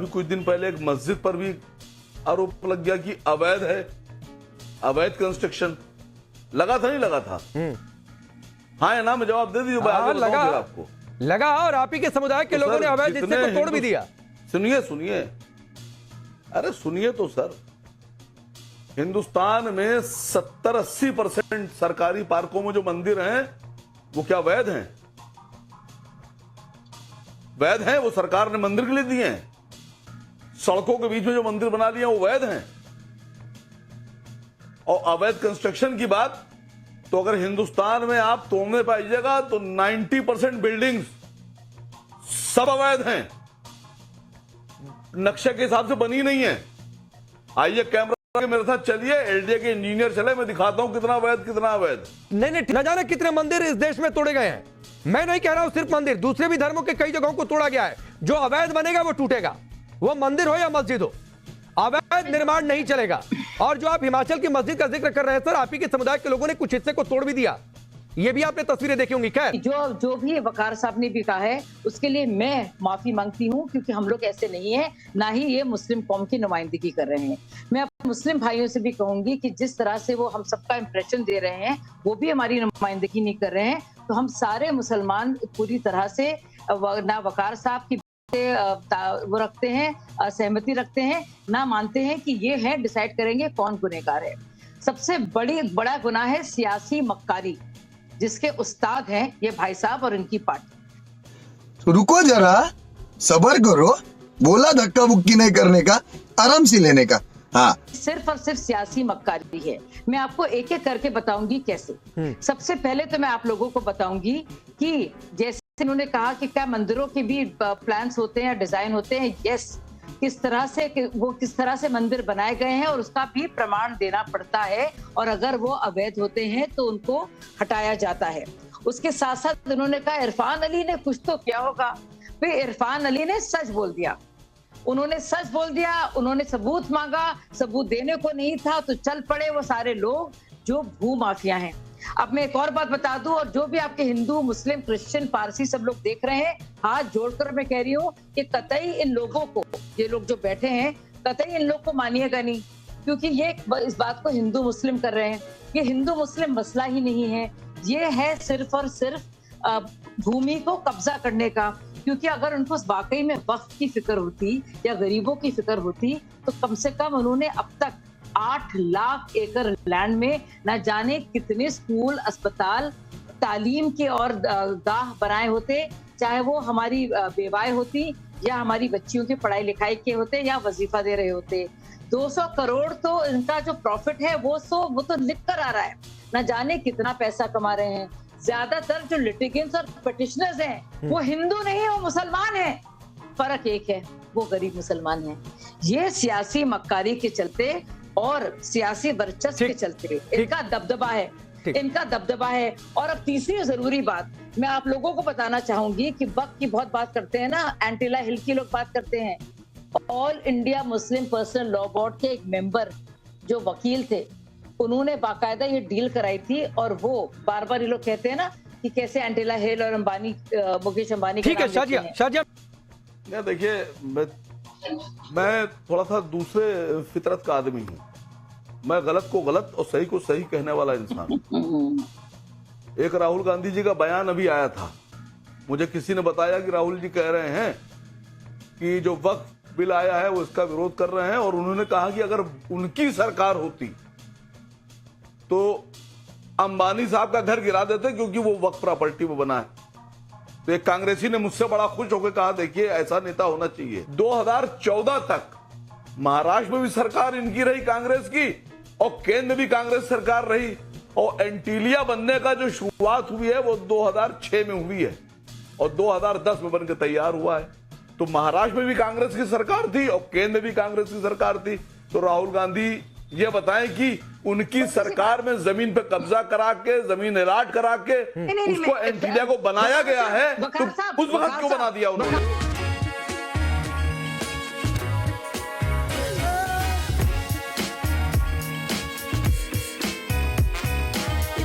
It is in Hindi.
अभी कुछ दिन पहले एक मस्जिद पर भी आरोप लग गया कि अवैध है, अवैध कंस्ट्रक्शन। लगा था नहीं लगा था? हाँ या ना में जवाब दे दीजिए। लगा आपको लगा, और आप ही के समुदाय के लोगों ने अवैध हिस्से को तोड़ भी दिया। सुनिए सुनिए, अरे सुनिए तो सर, हिंदुस्तान में 70-80% सरकारी पार्कों में जो मंदिर हैं वो क्या वैध हैं? वैध हैं, वो सरकार ने मंदिर के लिए दिए हैं। सड़कों के बीच में जो मंदिर बना लिए वो वैध हैं। और अवैध कंस्ट्रक्शन की बात तो अगर हिंदुस्तान में आप तोड़ने पाइएगा तो 90% बिल्डिंग्स सब अवैध हैं, नक्शे के हिसाब से बनी नहीं है। आइए कैमरा के मेरे साथ चलिए, एलडीए के इंजीनियर चले, मैं दिखाता हूं कितना अवैध कितना अवैध। नहीं, न जाने कितने मंदिर इस देश में तोड़े गए हैं। मैं नहीं कह रहा हूं सिर्फ मंदिर, दूसरे भी धर्मों के कई जगहों को तोड़ा गया है। जो अवैध बनेगा वो टूटेगा, वो मंदिर हो या मस्जिद हो, अवैध निर्माण नहीं चलेगा। और जो आप हिमाचल की मस्जिद का जिक्र कर रहे हैं सर, आप ही के समुदाय के लोगों ने कुछ हिस्से को तोड़ भी दिया, ये भी आपने तस्वीरें देखी होंगी। खैर, जो भी वकार साहब ने भी कहा है उसके लिए मैं माफी मांगती हूं, क्योंकि हम लोग ऐसे नहीं है, ना ही ये मुस्लिम कौम की नुमाइंदगी कर रहे हैं। मैं अपने मुस्लिम भाइयों से भी कहूंगी कि जिस तरह से वो हम सबका इंप्रेशन दे रहे हैं वो भी हमारी नुमाइंदगी नहीं कर रहे हैं। तो हम सारे मुसलमान पूरी तरह से ना वकार साहब की वो रखते हैं, सहमति रखते हैं, ना मानते हैं कि ये है डिसाइड करेंगे कौन गुनहगार है। सबसे बड़ा गुनाह है सियासी मक्कारी, जिसके उस्ताद हैं ये भाई साहब और इनकी पार्टी। तो रुको जरा, सबर करो, बोला धक्का बुक्की नहीं करने का, आराम से लेने का। हाँ, सिर्फ और सिर्फ सियासी मक्कारी है। मैं आपको एक एक करके बताऊंगी कैसे। सबसे पहले तो मैं आप लोगों को बताऊंगी कि जैसे उन्होंने कहा कि क्या मंदिरों के भी प्लान्स होते हैं, डिजाइन होते हैं। यस, किस तरह से मंदिर बनाए गए हैं और उसका भी प्रमाण देना पड़ता है, और अगर वो अवैध होते हैं तो उनको हटाया जाता है। उसके साथ साथ उन्होंने कहा इरफान अली ने कुछ तो किया होगा। फिर इरफान अली ने सच बोल दिया, उन्होंने सच बोल दिया, उन्होंने सबूत मांगा, सबूत देने को नहीं था तो चल पड़े वो सारे लोग जो भू माफिया हैं। अब मैं एक और बात बता दूं, और जो भी आपके हिंदू, मुस्लिम, क्रिश्चियन, पारसी सब लोग देख रहे हैं, हाथ जोड़कर मैं कह रही हूँ कि कतई इन लोगों को, ये लोग जो बैठे हैं, कतई इन लोग को मानिएगा नहीं, क्योंकि ये इस बात को हिंदू मुस्लिम कर रहे हैं। ये हिंदू मुस्लिम मसला ही नहीं है, ये है सिर्फ और सिर्फ भूमि को कब्जा करने का। क्योंकि अगर उनको वाकई में वक्त की फिक्र होती या गरीबों की फिक्र होती तो कम से कम उन्होंने अब तक 8 लाख एकड़ लैंड में न जाने कितने स्कूल, अस्पताल, तालीम के और गाह बनाए होते, चाहे वो हमारी बेवाएं होती या हमारी बच्चियों की पढ़ाई लिखाई के होते या वजीफा दे रहे होते। 200 करोड़ तो इनका जो प्रॉफिट है वो तो लिख कर आ रहा है, न जाने कितना पैसा कमा रहे हैं। ज्यादातर जो लिटिगेंट्स और पिटिशनर्स हैं वो हिंदू नहीं है, वो मुसलमान हैं। फर्क एक है, वो गरीब मुसलमान हैं। ये सियासी मक्कारी के चलते और सियासी वर्चस्व के चलते इनका दबदबा है, इनका दबदबा है। और अब तीसरी जरूरी बात मैं आप लोगों को बताना चाहूंगी कि वक्त की बहुत बात करते हैं ना, एंटीला हिल की लोग बात करते हैं। All India Muslim personal law board के एक मेंबर जो वकील थे, उन्होंने बाकायदा ये डील कराई थी। और वो बार बार ये लोग कहते हैं ना कि कैसे एंटीला हिल और अंबानी, मुकेश अंबानी। ठीक है शाहजहां, देखिए मैं थोड़ा सा दूसरे फितरत का आदमी हूँ। मैं गलत को गलत और सही को सही कहने वाला इंसान। एक राहुल गांधी जी का बयान अभी आया था, मुझे किसी ने बताया कि राहुल जी कह रहे हैं कि जो वक्फ बिल आया है वो इसका विरोध कर रहे हैं, और उन्होंने कहा कि अगर उनकी सरकार होती तो अंबानी साहब का घर गिरा देते क्योंकि वो वक्फ प्रॉपर्टी में बना है। तो एक कांग्रेसी ने मुझसे बड़ा खुश होकर कहा देखिए ऐसा नेता होना चाहिए। 2014 तक महाराष्ट्र में भी सरकार इनकी रही, कांग्रेस की, और केंद्र भी कांग्रेस सरकार रही। और एंटीलिया बनने का जो शुरुआत हुई है वो 2006 में हुई है और 2010 में बनकर तैयार हुआ है। तो महाराष्ट्र में भी कांग्रेस की सरकार थी और केंद्र भी कांग्रेस की सरकार थी। तो राहुल गांधी ये बताएं कि उनकी सरकार में जमीन पे कब्जा करा के, जमीन अलॉट करा के उसको एंटीलिया को बनाया गया है, तो उस वक्त क्यों बना दिया उन्होंने?